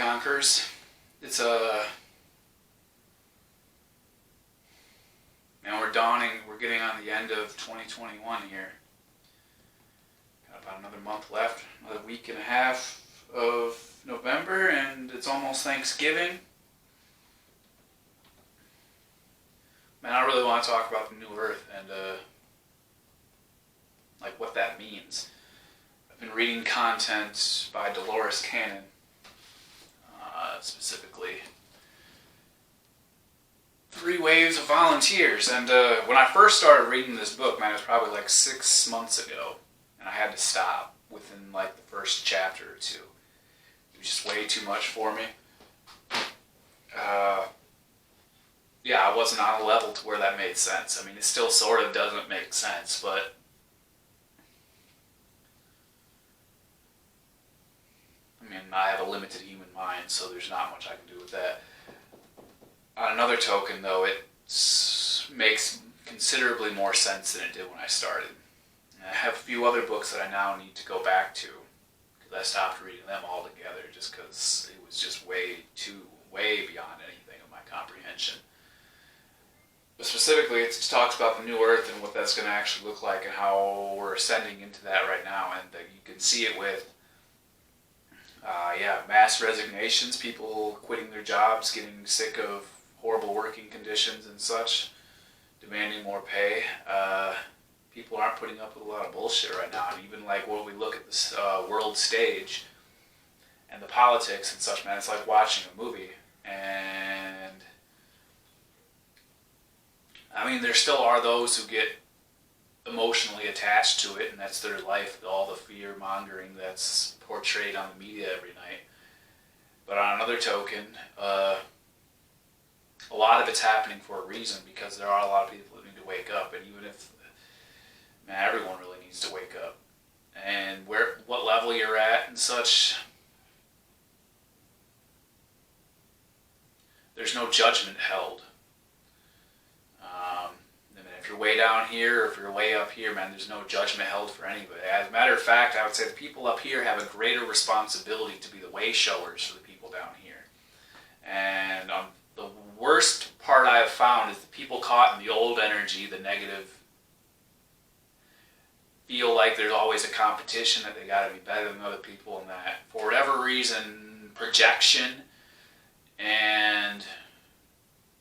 Yonkers. It's man, we're getting on the end of 2021 here. Got about another month left, another week and a half of November, and it's almost Thanksgiving. Man, I really want to talk about the New Earth and like what that means. I've been reading content by Dolores Cannon, specifically 3 Waves of Volunteers. And when I first started reading this book, man, it was probably like 6 months ago, and I had to stop within like the first chapter or 2. It was just way too much for me. Yeah, I wasn't on a level to where that made sense. I mean, it still sort of doesn't make sense, but I mean, I have a limited human mind, so there's not much I can do with that. On another token, though, it makes considerably more sense than it did when I started. And I have a few other books that I now need to go back to, because I stopped reading them altogether just because it was just way beyond anything of my comprehension. But specifically, it talks about the New Earth and what that's going to actually look like and how we're ascending into that right now. And you can see it with mass resignations, people quitting their jobs, getting sick of horrible working conditions and such, demanding more pay. People aren't putting up with a lot of bullshit right now. And even like when we look at this world stage and the politics and such, man, it's like watching a movie. And I mean, there still are those who get emotionally attached to it, and that's their life, all the fear-mongering that's portrayed on the media every night. But on another token, a lot of it's happening for a reason, because there are a lot of people that need to wake up, and even if, man, everyone really needs to wake up. And what level you're at and such, there's no judgment held. If you're way down here or if you're way up here, man, there's no judgment held for anybody. As a matter of fact, I would say the people up here have a greater responsibility to be the way showers for the people down here. And the worst part I have found is the people caught in the old energy, the negative, feel like there's always a competition, that they got to be better than other people, and that for whatever reason, projection and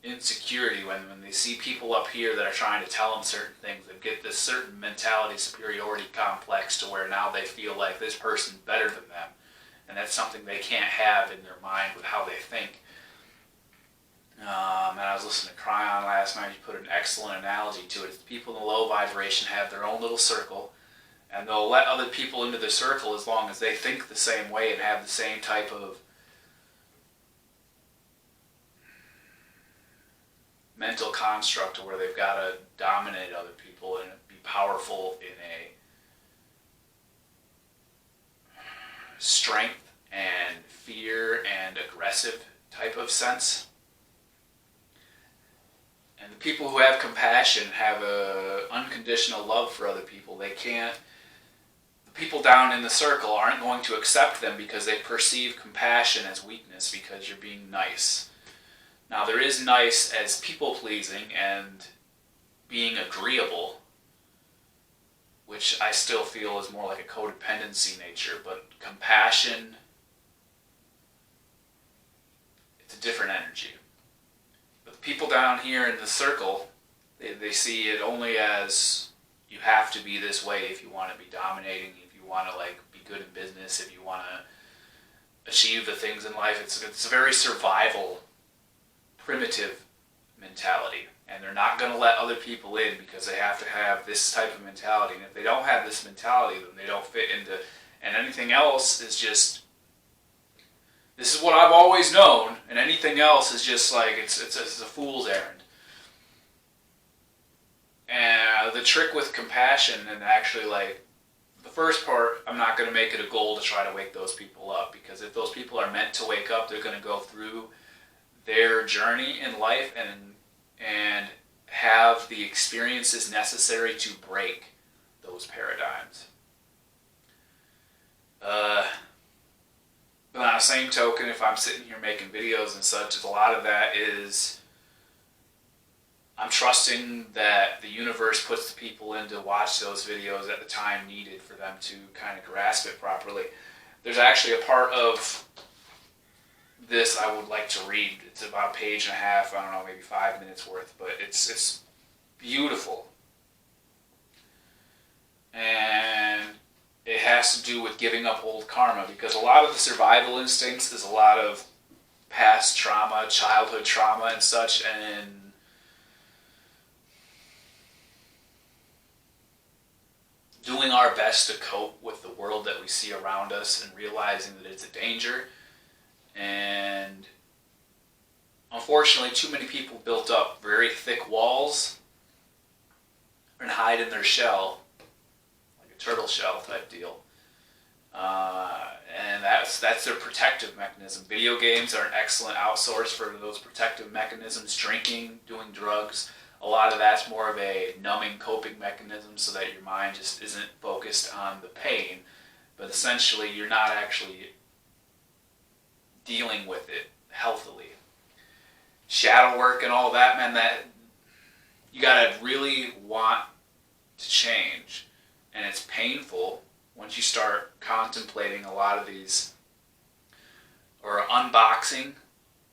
insecurity, when they see people up here that are trying to tell them certain things, they get this certain mentality superiority complex to where now they feel like this person's better than them, and that's something they can't have in their mind with how they think. And I was listening to Kryon last night. He put an excellent analogy to it. People in the low vibration have their own little circle, and they'll let other people into the circle as long as they think the same way and have the same type of mental construct where they've got to dominate other people and be powerful in a strength and fear and aggressive type of sense. And the people who have compassion have a unconditional love for other people. The people down in the circle aren't going to accept them because they perceive compassion as weakness because you're being nice. Now, there is nice as people-pleasing and being agreeable, which I still feel is more like a codependency nature, but compassion, it's a different energy. But the people down here in the circle, they see it only as you have to be this way if you want to be dominating, if you want to like be good in business, if you want to achieve the things in life. It's a very survival, primitive mentality, and they're not going to let other people in because they have to have this type of mentality, and if they don't have this mentality, then they don't fit into, and anything else is just, this is what I've always known, and anything else is just like, it's a fool's errand. And the trick with compassion, and actually like, the first part, I'm not going to make it a goal to try to wake those people up, because if those people are meant to wake up, they're going to go through their journey in life and have the experiences necessary to break those paradigms. But on a the same token, if I'm sitting here making videos and such, a lot of that is I'm trusting that the universe puts the people in to watch those videos at the time needed for them to kind of grasp it properly. There's actually a part of this I would like to read. It's about a page and a half, I don't know, maybe 5 minutes worth, but it's beautiful. And it has to do with giving up old karma, because a lot of the survival instincts is a lot of past trauma, childhood trauma and such, and doing our best to cope with the world that we see around us and realizing that it's a danger. And unfortunately, too many people built up very thick walls and hide in their shell, like a turtle shell type deal. And that's their protective mechanism. Video games are an excellent outsource for those protective mechanisms. Drinking, doing drugs, a lot of that's more of a numbing coping mechanism so that your mind just isn't focused on the pain, but essentially you're not actually dealing with it healthily. Shadow work and all that, man, that you gotta really want to change, and it's painful once you start contemplating a lot of these, or unboxing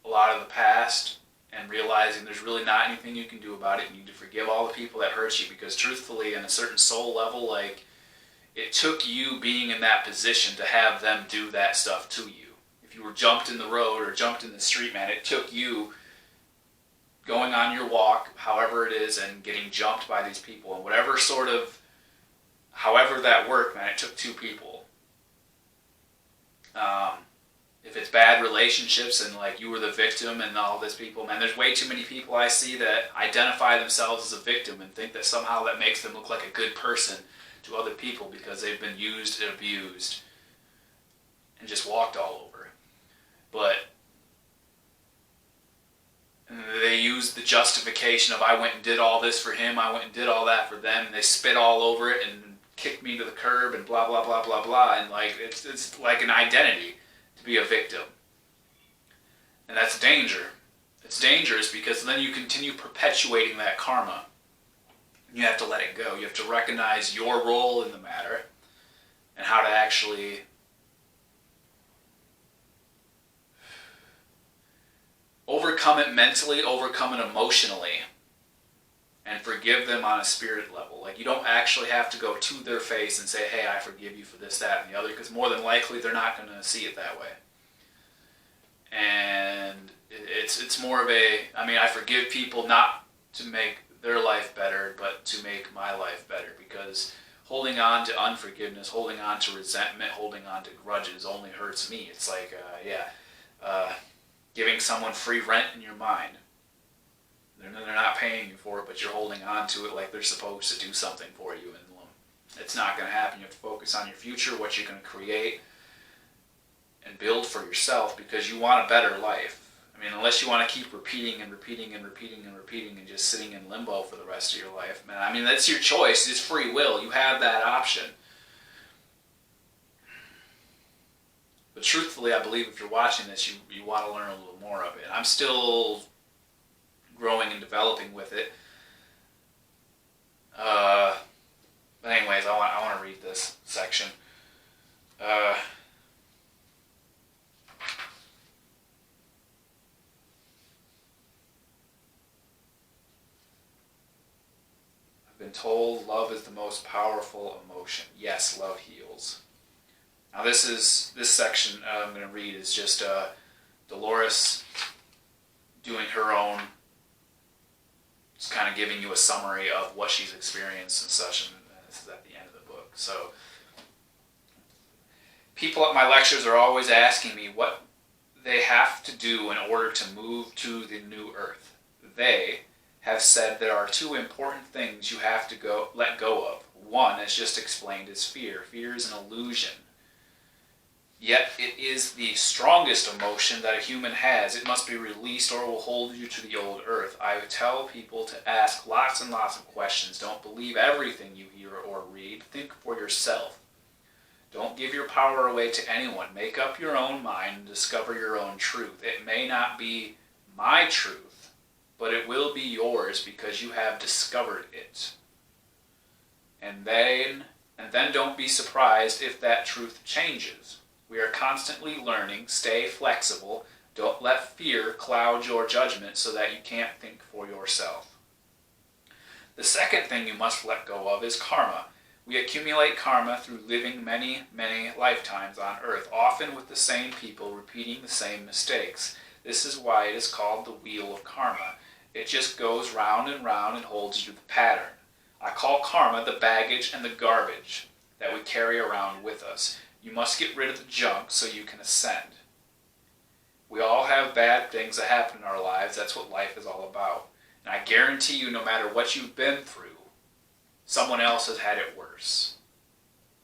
a lot of the past and realizing there's really not anything you can do about it. You need to forgive all the people that hurt you, because truthfully, on a certain soul level, like, it took you being in that position to have them do that stuff to you. If you were jumped in the road or jumped in the street, man, it took you going on your walk, however it is, and getting jumped by these people, and whatever sort of, however that worked, man, it took two people. If it's bad relationships and like you were the victim and all this people, man, there's way too many people I see that identify themselves as a victim and think that somehow that makes them look like a good person to other people because they've been used and abused and just walked all over. But they use the justification of, I went and did all this for him, I went and did all that for them, and they spit all over it and kicked me to the curb and blah, blah, blah, blah, blah. And like it's like an identity to be a victim. And that's danger. It's dangerous because then you continue perpetuating that karma. You have to let it go. You have to recognize your role in the matter and how to actually overcome it mentally, overcome it emotionally, and forgive them on a spirit level. Like, you don't actually have to go to their face and say, hey, I forgive you for this, that, and the other, because more than likely they're not going to see it that way. And it's more of a, I mean, I forgive people not to make their life better, but to make my life better, because holding on to unforgiveness, holding on to resentment, holding on to grudges only hurts me. It's like, giving someone free rent in your mind. They're not paying you for it, but you're holding on to it like they're supposed to do something for you. And it's not going to happen. You have to focus on your future, what you're going to create, and build for yourself, because you want a better life. I mean, unless you want to keep repeating and repeating and repeating and repeating and just sitting in limbo for the rest of your life, man, I mean, that's your choice. It's free will. You have that option. But truthfully, I believe if you're watching this, you want to learn a little more of it. I'm still growing and developing with it. But anyways, I want to read this section. I've been told love is the most powerful emotion. Yes, love heals. Now this section I'm going to read is just Dolores doing her own, just kind of giving you a summary of what she's experienced and such, and this is at the end of the book. So, people at my lectures are always asking me what they have to do in order to move to the new earth. They have said there are two important things you have to let go of. One, as just explained, is fear. Fear is an illusion. Yet it is the strongest emotion that a human has. It must be released or it will hold you to the old earth. I tell people to ask lots and lots of questions. Don't believe everything you hear or read. Think for yourself. Don't give your power away to anyone. Make up your own mind and discover your own truth. It may not be my truth, but it will be yours because you have discovered it. And then don't be surprised if that truth changes. We are constantly learning. Stay flexible. Don't let fear cloud your judgment so that you can't think for yourself. The second thing you must let go of is karma. We accumulate karma through living many, many lifetimes on earth, often with the same people repeating the same mistakes. This is why it is called the wheel of karma. It just goes round and round and holds you to the pattern. I call karma the baggage and the garbage that we carry around with us. You must get rid of the junk so you can ascend. We all have bad things that happen in our lives. That's what life is all about. And I guarantee you, no matter what you've been through, someone else has had it worse.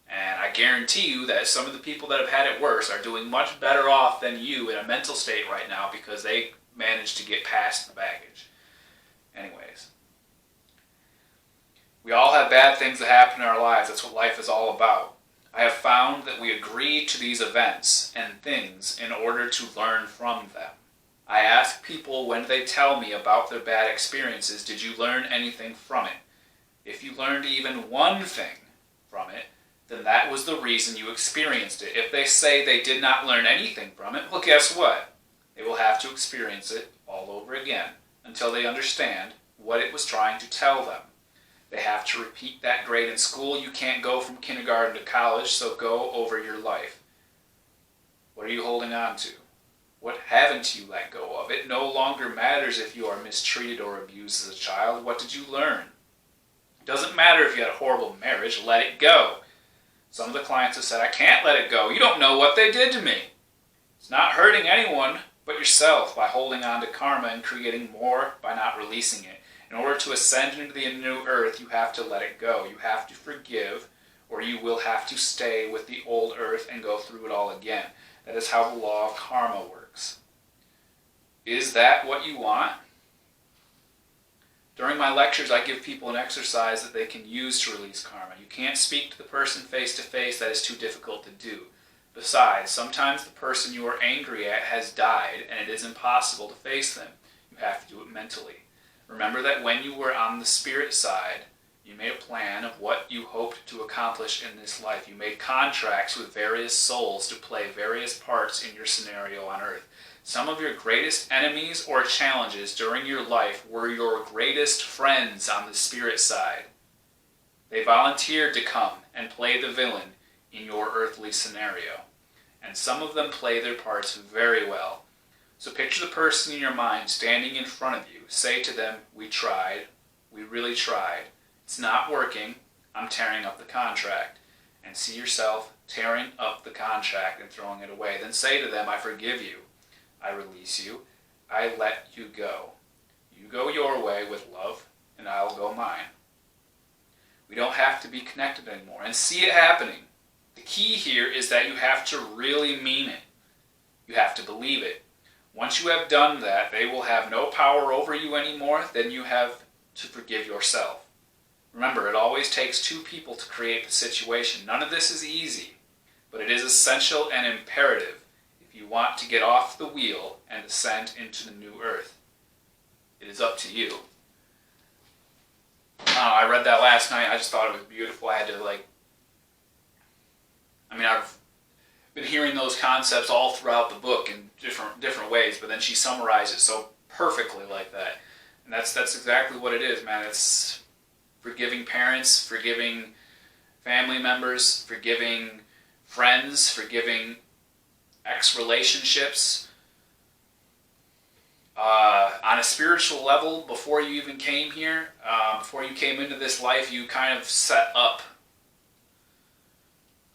And I guarantee you that some of the people that have had it worse are doing much better off than you in a mental state right now because they managed to get past the baggage. Anyways. We all have bad things that happen in our lives. That's what life is all about. I have found that we agree to these events and things in order to learn from them. I ask people when they tell me about their bad experiences, did you learn anything from it? If you learned even one thing from it, then that was the reason you experienced it. If they say they did not learn anything from it, well, guess what? They will have to experience it all over again until they understand what it was trying to tell them. They have to repeat that grade in school. You can't go from kindergarten to college, so go over your life. What are you holding on to? What haven't you let go of? It no longer matters if you are mistreated or abused as a child. What did you learn? It doesn't matter if you had a horrible marriage. Let it go. Some of the clients have said, I can't let it go. You don't know what they did to me. It's not hurting anyone but yourself by holding on to karma and creating more by not releasing it. In order to ascend into the new earth, you have to let it go. You have to forgive, or you will have to stay with the old earth and go through it all again. That is how the law of karma works. Is that what you want? During my lectures, I give people an exercise that they can use to release karma. You can't speak to the person face to face. That is too difficult to do. Besides, sometimes the person you are angry at has died, and it is impossible to face them. You have to do it mentally. Remember that when you were on the spirit side, you made a plan of what you hoped to accomplish in this life. You made contracts with various souls to play various parts in your scenario on earth. Some of your greatest enemies or challenges during your life were your greatest friends on the spirit side. They volunteered to come and play the villain in your earthly scenario. And some of them play their parts very well. So picture the person in your mind standing in front of you. Say to them, we tried. We really tried. It's not working. I'm tearing up the contract. And see yourself tearing up the contract and throwing it away. Then say to them, I forgive you. I release you. I let you go. You go your way with love, and I'll go mine. We don't have to be connected anymore. And see it happening. The key here is that you have to really mean it. You have to believe it. Once you have done that, they will have no power over you anymore. Then you have to forgive yourself. Remember, it always takes two people to create the situation. None of this is easy, but it is essential and imperative if you want to get off the wheel and ascend into the new earth. It is up to you. I read that last night. I just thought it was beautiful. I had to I've been hearing those concepts all throughout the book in different ways, but then she summarized it so perfectly like that. And that's exactly what it is, man. It's forgiving parents, forgiving family members, forgiving friends, forgiving ex-relationships. On a spiritual level, before you even came here, before you came into this life, you kind of set up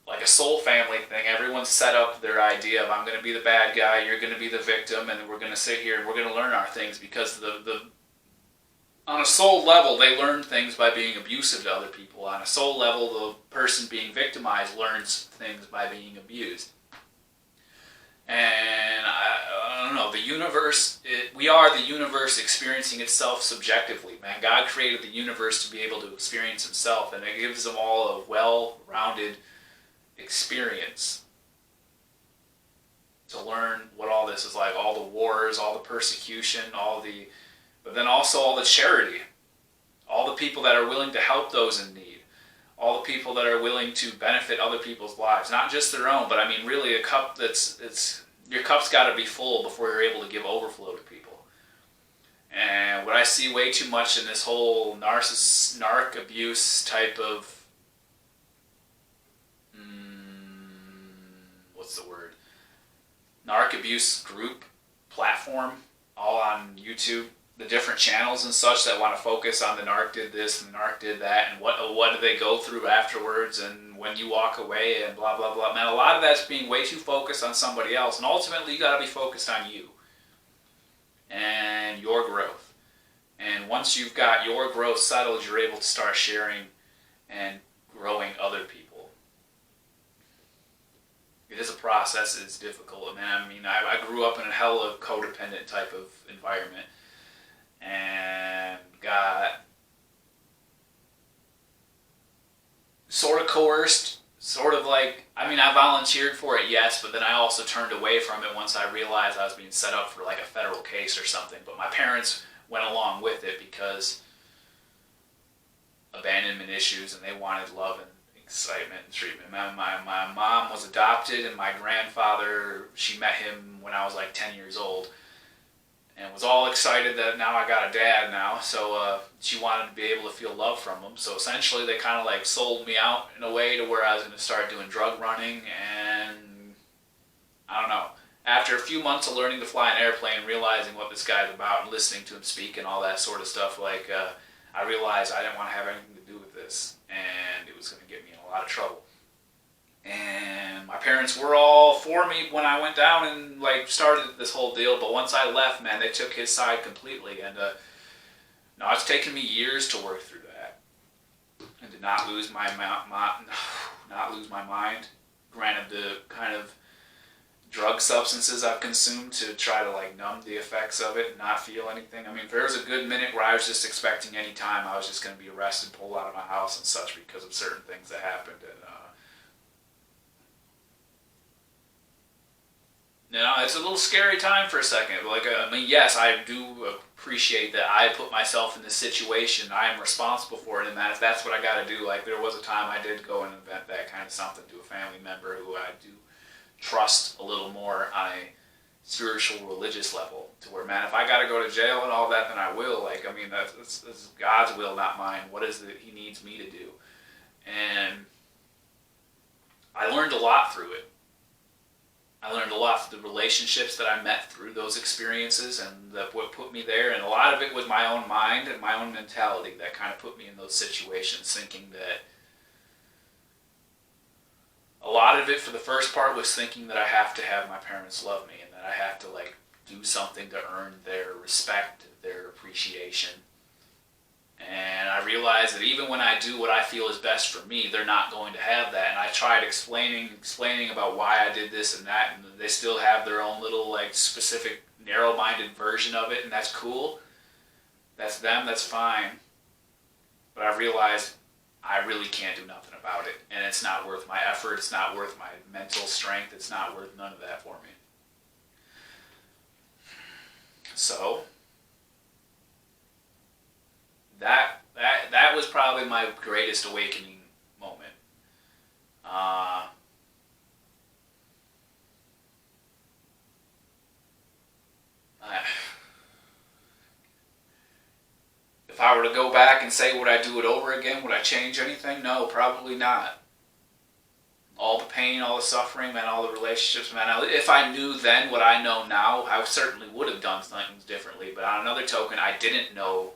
like a soul family thing. Everyone's set up their idea of I'm going to be the bad guy, you're going to be the victim, and we're going to sit here and we're going to learn our things because on a soul level, they learn things by being abusive to other people. On a soul level, the person being victimized learns things by being abused. And I don't know, the universe, we are the universe experiencing itself subjectively, man. God created the universe to be able to experience himself, and it gives them all a well-rounded experience to learn what all this is like, all the wars, all the persecution, but then also all the charity, all the people that are willing to help those in need, all the people that are willing to benefit other people's lives, not just their own, but I mean really a cup your cup's got to be full before you're able to give overflow to people. And what I see way too much in this whole narc abuse type of, what's the word? Narc abuse group platform, all on YouTube, the different channels and such that want to focus on the narc did this and the narc did that and what do they go through afterwards and when you walk away and blah blah blah. Man, a lot of that's being way too focused on somebody else, and ultimately you got to be focused on you and your growth. And once you've got your growth settled, you're able to start sharing and growing other people. It is a process. It's difficult. Man, I mean, I grew up in a hella codependent type of environment and got sort of coerced, sort of like, I mean, I volunteered for it, yes, but then I also turned away from it once I realized I was being set up for like a federal case or something. But my parents went along with it because abandonment issues, and they wanted love and excitement and treatment. My mom was adopted, and my grandfather, she met him when I was like 10 years old, and was all excited that now I got a dad now, so she wanted to be able to feel love from him. So essentially they kind of like sold me out in a way to where I was going to start doing drug running, and I don't know. After a few months of learning to fly an airplane, realizing what this guy's about and listening to him speak and all that sort of stuff, like I realized I didn't want to have anything to do with this, and it was going to get me in a lot of trouble. And my parents were all for me when I went down and like started this whole deal, but once I left, man, they took his side completely, and no, it's taken me years to work through that and to not lose my mind. Granted, the kind of drug substances I've consumed to try to like numb the effects of it and not feel anything. I mean, there was a good minute where I was just expecting any time I was just going to be arrested, pulled out of my house and such because of certain things that happened. And you know, it's a little scary time for a second. Like, I mean, yes, I do appreciate that I put myself in this situation. I am responsible for it, and that's what I got to do. Like, there was a time I did go and invent that kind of something to a family member who I do trust a little more on a spiritual, religious level, to where, man, if I got to go to jail and all that, then I will. Like, I mean, that's God's will, not mine. What is it He needs me to do? And I learned a lot through it. I learned a lot through the relationships that I met through those experiences, and that what put me there. And a lot of it was my own mind and my own mentality that kind of put me in those situations, thinking that a lot of it for the first part was thinking that I have to have my parents love me, and that I have to like do something to earn their respect, their appreciation. And I realized that even when I do what I feel is best for me, they're not going to have that. And I tried explaining about why I did this and that, and they still have their own little like specific narrow-minded version of it, and that's cool. That's them, that's fine. But I realized I really can't do nothing about it, and it's not worth my effort, it's not worth my mental strength, it's not worth none of that for me. So that was probably my greatest awakening moment. If I were to go back and say, would I do it over again? Would I change anything? No, probably not. All the pain, all the suffering, man, all the relationships, man. If I knew then what I know now, I certainly would have done things differently. But on another token, I didn't know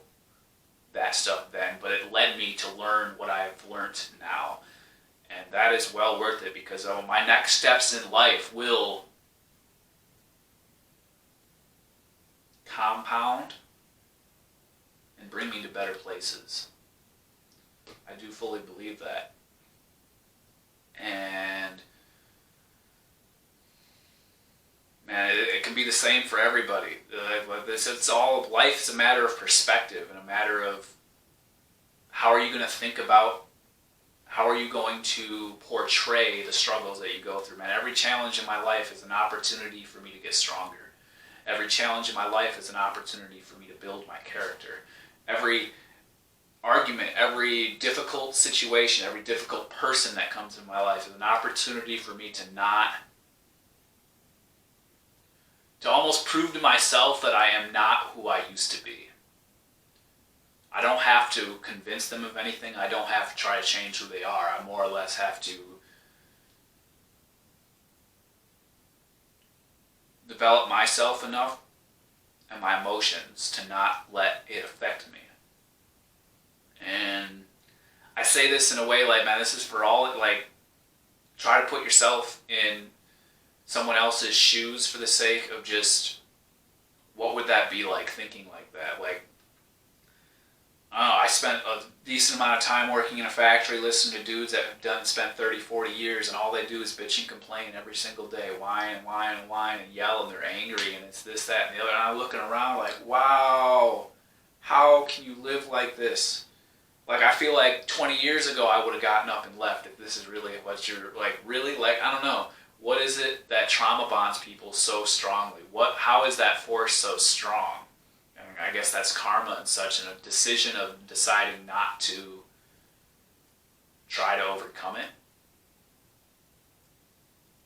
that stuff then, but it led me to learn what I've learned now. And that is well worth it, because my next steps in life will compound and bring me to better places. I do fully believe that. And man, it can be the same for everybody. It's all, life is a matter of perspective and a matter of how are you going to think about How are you going to portray the struggles that you go through? Man, every challenge in my life is an opportunity for me to get stronger. Every challenge in my life is an opportunity for me to build my character. Every argument, every difficult situation, every difficult person that comes in my life is an opportunity for me to almost prove to myself that I am not who I used to be. I don't have to convince them of anything. I don't have to try to change who they are. I more or less have to develop myself enough and my emotions to not let it affect me. And I say this in a way like, man, this is for all, like, try to put yourself in someone else's shoes for the sake of just, what would that be like thinking like that? Like, I don't know, I spent a decent amount of time working in a factory listening to dudes that have spent 30, 40 years, and all they do is bitch and complain every single day, whine and whine and whine and yell, and they're angry, and it's this, that, and the other. And I'm looking around like, wow, how can you live like this? Like, I feel like 20 years ago I would have gotten up and left if this is really what you're, like, really, like, I don't know. What is it that trauma bonds people so strongly? How is that force so strong? And I guess that's karma and such, and a decision of deciding not to try to overcome it.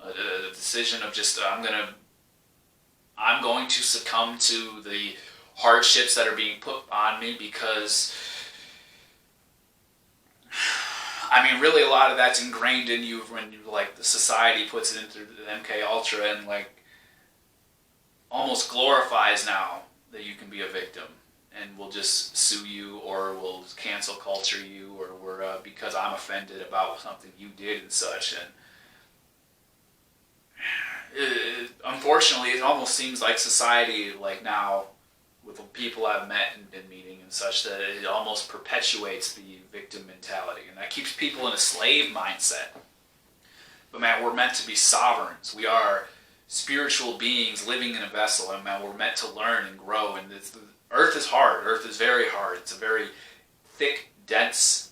A decision of just, I'm going to succumb to the hardships that are being put on me because, I mean, really a lot of that's ingrained in you when you, like, the society puts it into the MK Ultra and, like, almost glorifies now that you can be a victim and will just sue you or will cancel culture you or because I'm offended about something you did and such. And unfortunately, it almost seems like society, like now, with the people I've met and been meeting and such, that it almost perpetuates the victim mentality. And that keeps people in a slave mindset. But man, we're meant to be sovereigns. We are spiritual beings living in a vessel. And man, we're meant to learn and grow. And Earth is hard. Earth is very hard. It's a very thick, dense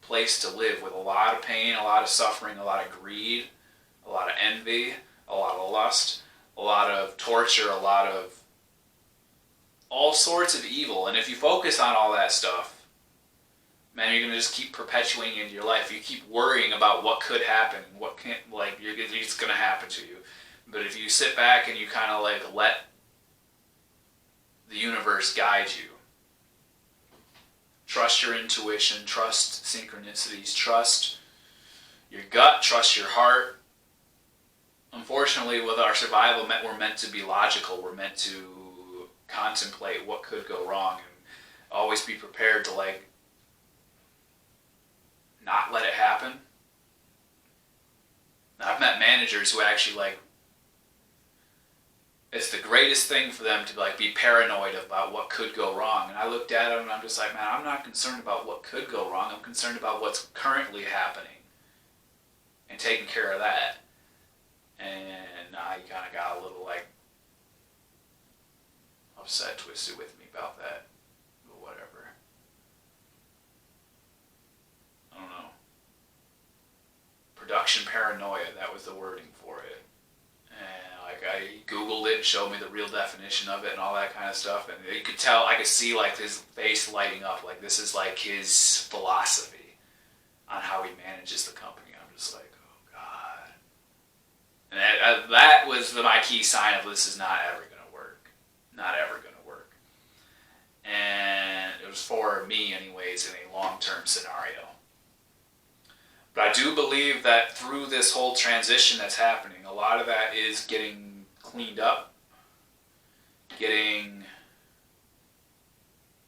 place to live with a lot of pain, a lot of suffering, a lot of greed, a lot of envy, a lot of lust, a lot of torture, a lot of all sorts of evil. And if you focus on all that stuff, man, you're going to just keep perpetuating into your life. You keep worrying about what could happen, what can't, like, it's going to happen to you. But if you sit back and you kind of, like, let the universe guide you, trust your intuition, trust synchronicities, trust your gut, trust your heart. Unfortunately, with our survival, we're meant to be logical. We're meant to contemplate what could go wrong and always be prepared to, like, not let it happen. Now, I've met managers who actually, like, it's the greatest thing for them to, like, be paranoid about what could go wrong. And I looked at them and I'm just like, man, I'm not concerned about what could go wrong. I'm concerned about what's currently happening and taking care of that. And I kind of got a little, like, upset, twisted with me about that, but whatever. I don't know. Production paranoia, that was the wording for it. And, like, I Googled it and showed me the real definition of it and all that kind of stuff, and you could tell, I could see, like, his face lighting up, like, this is, like, his philosophy on how he manages the company. I'm just like, oh, God. And that was my key sign of this is not ever going to work. Not ever going to work. And it was for me, anyways, in a long-term scenario. But I do believe that through this whole transition that's happening, a lot of that is getting cleaned up. And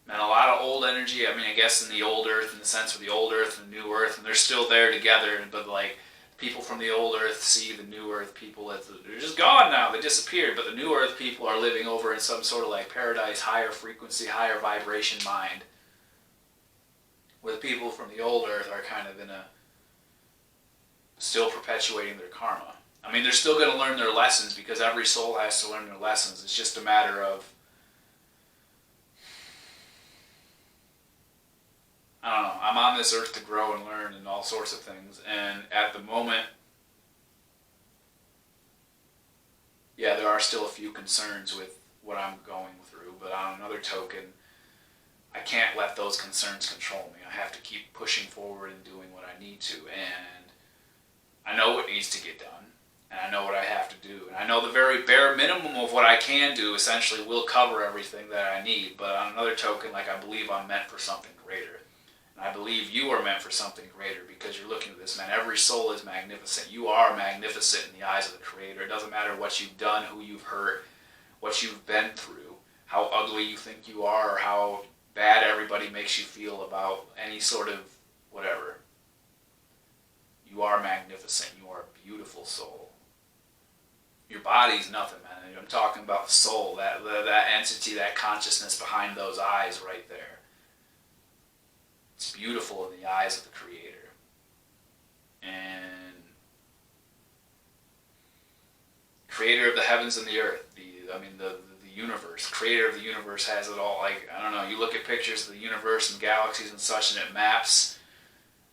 a lot of old energy, I mean, I guess in the old earth, in the sense of the old earth and the new earth, and they're still there together, but, like, people from the old earth see the new earth people as they're just gone now, they disappeared, but the new earth people are living over in some sort of, like, paradise, higher frequency, higher vibration mind, where the people from the old earth are kind of in a still perpetuating their karma. I mean, they're still going to learn their lessons because every soul has to learn their lessons. It's just a matter of, I don't know, I'm on this earth to grow and learn and all sorts of things. And at the moment, yeah, there are still a few concerns with what I'm going through, but on another token, I can't let those concerns control me. I have to keep pushing forward and doing what I need to. And I know what needs to get done. And I know what I have to do. And I know the very bare minimum of what I can do essentially will cover everything that I need. But on another token, like, I believe I'm meant for something greater. And I believe you are meant for something greater, because you're looking at this, man. Every soul is magnificent. You are magnificent in the eyes of the Creator. It doesn't matter what you've done, who you've hurt, what you've been through, how ugly you think you are, or how bad everybody makes you feel about any sort of whatever. You are magnificent. You are a beautiful soul. Your body's nothing, man. I'm talking about the soul, that entity, that consciousness behind those eyes right there. It's beautiful in the eyes of the Creator. And Creator of the heavens and the earth, the universe, Creator of the universe has it all. Like, I don't know, you look at pictures of the universe and galaxies and such, and it maps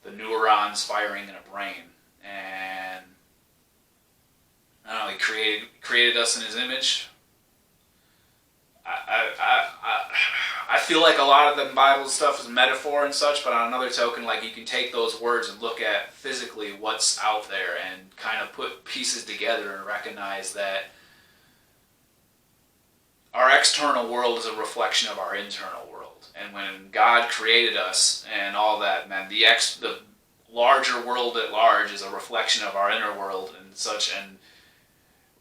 the neurons firing in a brain. And I don't know, He created us in His image. I feel like a lot of the Bible stuff is metaphor and such, but on another token, like, you can take those words and look at physically what's out there and kind of put pieces together and recognize that our external world is a reflection of our internal world. And when God created us and all that, man, the larger world at large is a reflection of our inner world and such, and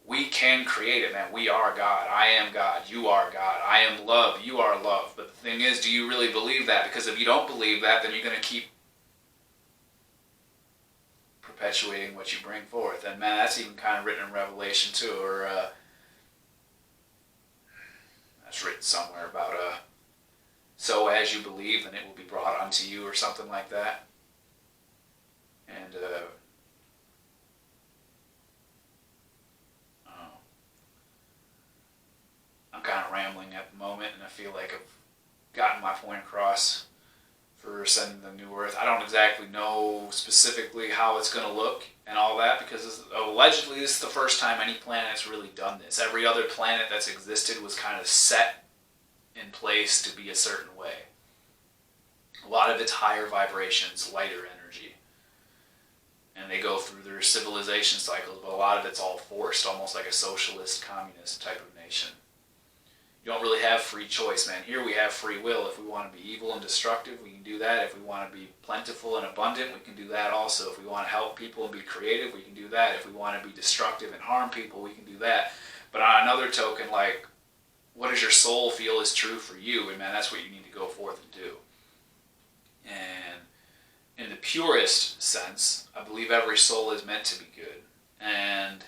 we can create it, man. We are God. I am God. You are God. I am love. You are love. But the thing is, do you really believe that? Because if you don't believe that, then you're going to keep perpetuating what you bring forth. And man, that's even kind of written in Revelation too, or that's written somewhere about so as you believe, then it will be brought unto you, or something like that. And I'm kind of rambling at the moment, and I feel like I've gotten my point across for sending the new earth. I don't exactly know specifically how it's going to look and all that, because allegedly this is the first time any planet's really done this. Every other planet that's existed was kind of set in place to be a certain way. A lot of it's higher vibrations, lighter energy. And they go through their civilization cycles, but a lot of it's all forced, almost like a socialist, communist type of nation. You don't really have free choice, man. Here we have free will. If we want to be evil and destructive, we can do that. If we want to be plentiful and abundant, we can do that also. If we want to help people and be creative, we can do that. If we want to be destructive and harm people, we can do that. But on another token, like, what does your soul feel is true for you? And man, that's what you need to go forth and do. And in the purest sense, I believe every soul is meant to be good. And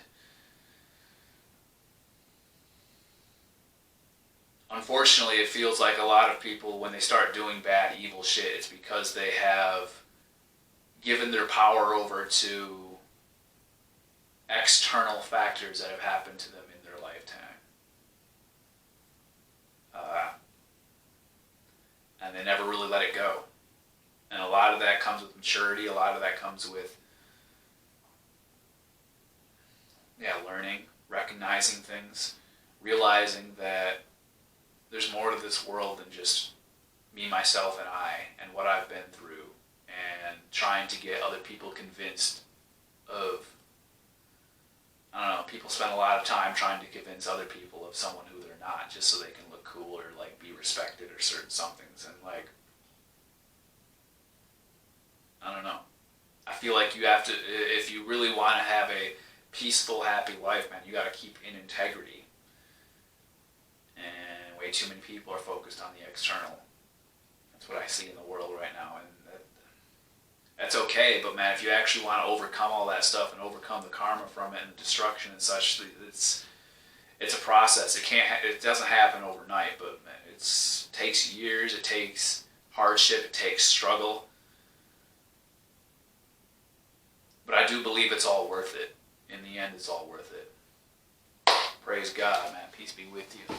unfortunately, it feels like a lot of people, when they start doing bad, evil shit, it's because they have given their power over to external factors that have happened to them in their lifetime. And they never really let it go. And a lot of that comes with maturity. A lot of that comes with learning, recognizing things, realizing that there's more to this world than just me, myself, and I, and what I've been through, and trying to get other people convinced of, I don't know, people spend a lot of time trying to convince other people of someone who they're not, just so they can look cool or like be respected or certain somethings. And like, I don't know. I feel like you have to, if you really want to have a peaceful, happy life, man, you got to keep in integrity. And way too many people are focused on the external. That's what I see in the world right now, and that's okay. But man, if you actually want to overcome all that stuff and overcome the karma from it and the destruction and such, it's a process. It doesn't happen overnight, but man, it takes years. It takes hardship. It takes struggle. But I do believe it's all worth it. In the end, it's all worth it. Praise God, man. Peace be with you.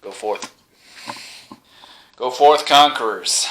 Go forth. Go forth, conquerors.